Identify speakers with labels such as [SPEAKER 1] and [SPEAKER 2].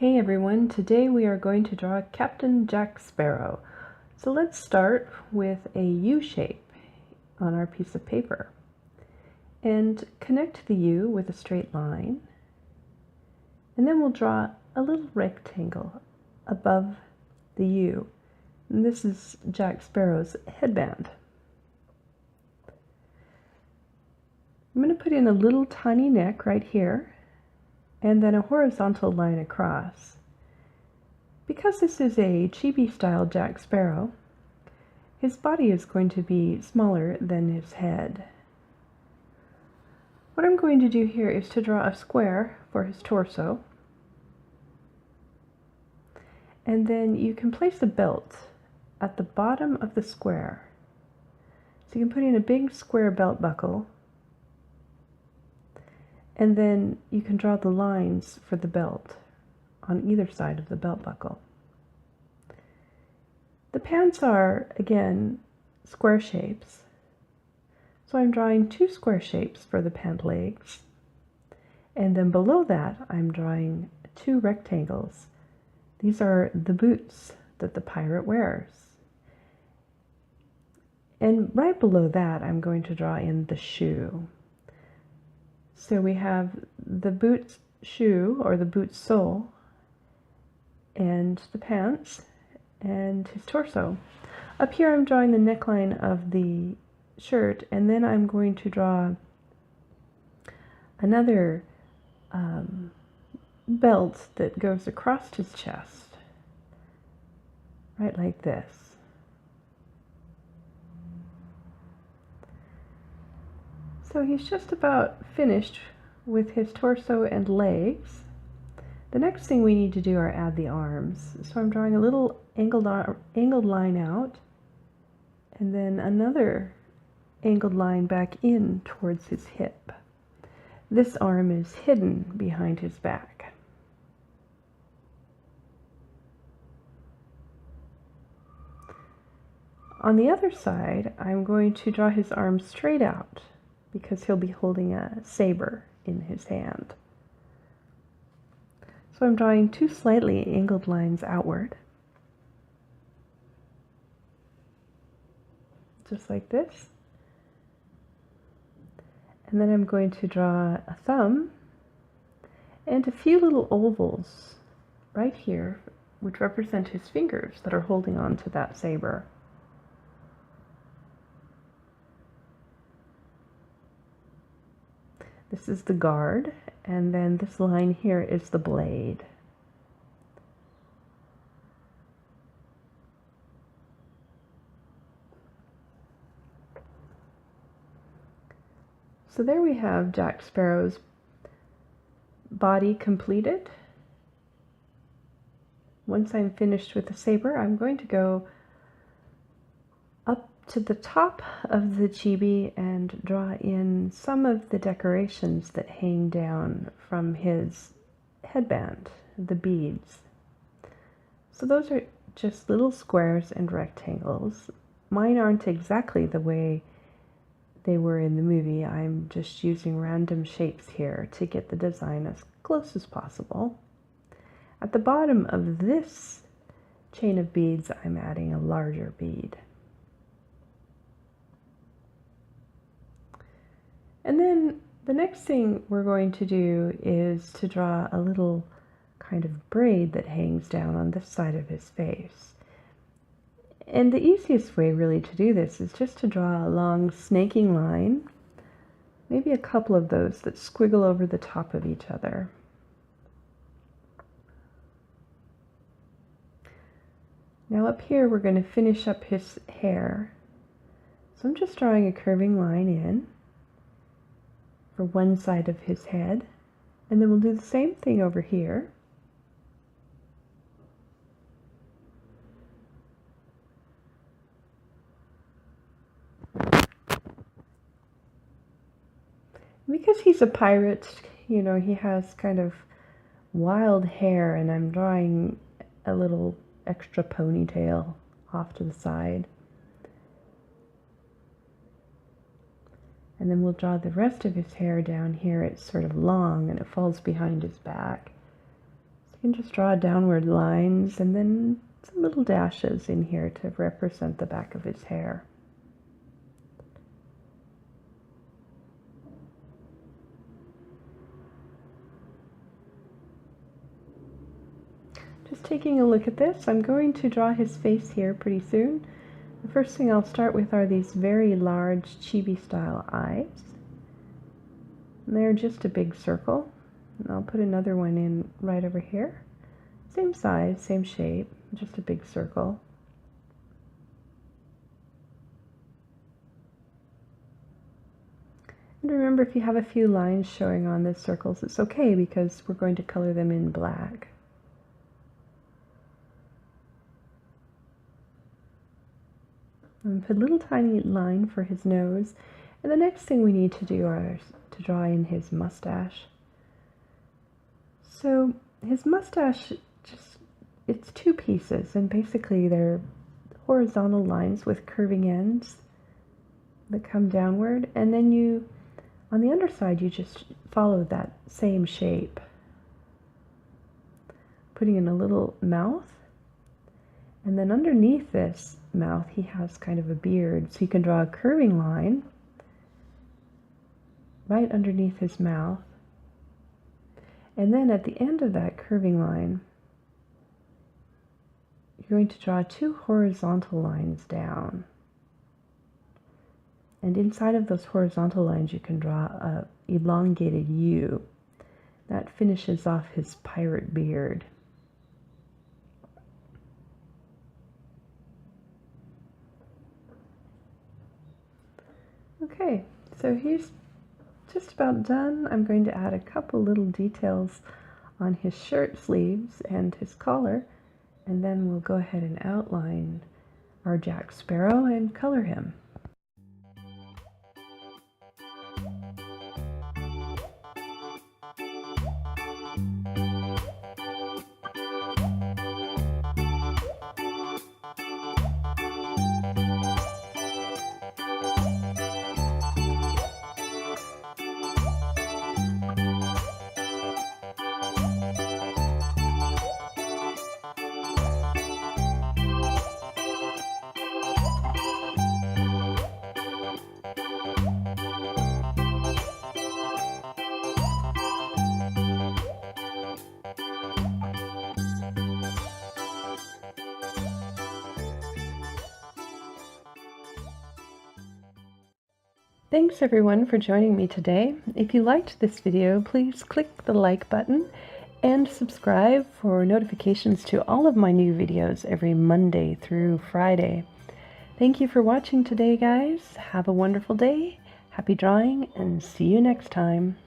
[SPEAKER 1] Hey everyone, today we are going to draw Captain Jack Sparrow. So let's start with a U shape on our piece of paper and connect the U with a straight line, and then we'll draw a little rectangle above the U, and this is Jack Sparrow's headband. I'm going to put in a little tiny neck right here and then a horizontal line across. Because this is a chibi-style Jack Sparrow, his body is going to be smaller than his head. What I'm going to do here is to draw a square for his torso, and then you can place a belt at the bottom of the square. So you can put in a big square belt buckle, and then you can draw the lines for the belt on either side of the belt buckle. The pants are, again, square shapes. So I'm drawing two square shapes for the pant legs. And then below that, I'm drawing two rectangles. These are the boots that the pirate wears. And right below that, I'm going to draw in the shoe. So we have the boot shoe, or the boot sole, and the pants, and his torso. Up here I'm drawing the neckline of the shirt, and then I'm going to draw another belt that goes across his chest, right like this. So he's just about finished with his torso and legs. The next thing we need to do are add the arms. So I'm drawing a little angled line out, and then another angled line back in towards his hip. This arm is hidden behind his back. On the other side, I'm going to draw his arm straight out, because he'll be holding a saber in his hand. So I'm drawing two slightly angled lines outward, just like this. And then I'm going to draw a thumb and a few little ovals right here, which represent his fingers that are holding on to that saber. This is the guard, and then this line here is the blade. So there we have Jack Sparrow's body completed. Once I'm finished with the saber, I'm going to go up to the top of the chibi and draw in some of the decorations that hang down from his headband, the beads. So those are just little squares and rectangles. Mine aren't exactly the way they were in the movie. I'm just using random shapes here to get the design as close as possible. At the bottom of this chain of beads, I'm adding a larger bead. And then the next thing we're going to do is to draw a little kind of braid that hangs down on this side of his face. And the easiest way really to do this is just to draw a long snaking line, maybe a couple of those that squiggle over the top of each other. Now up here we're going to finish up his hair. So I'm just drawing a curving line in for one side of his head, and then we'll do the same thing over here. Because he's a pirate, you know, he has kind of wild hair, and I'm drawing a little extra ponytail off to the side. And then we'll draw the rest of his hair down here. It's sort of long and it falls behind his back. So You can just draw downward lines and then some little dashes in here to represent the back of his hair. Just taking a look at this, I'm going to draw his face here pretty soon. The first thing I'll start with are these very large chibi-style eyes. And they're just a big circle. And I'll put another one in right over here. Same size, same shape, just a big circle. And remember, if you have a few lines showing on the circles, it's okay because we're going to color them in black. And put a little tiny line for his nose. And the next thing we need to do is to draw in his mustache. So his mustache, it's two pieces, and basically they're horizontal lines with curving ends that come downward, and then on the underside you just follow that same shape, putting in a little mouth, and then underneath this mouth he has kind of a beard, so you can draw a curving line right underneath his mouth, and then at the end of that curving line you're going to draw two horizontal lines down, and inside of those horizontal lines you can draw a elongated U that finishes off his pirate beard. Okay, so he's just about done. I'm going to add a couple little details on his shirt sleeves and his collar, and then we'll go ahead and outline our Jack Sparrow and color him. Thanks everyone for joining me today. If you liked this video, please click the like button and subscribe for notifications to all of my new videos every Monday through Friday. Thank you for watching today, guys. Have a wonderful day, happy drawing, and see you next time.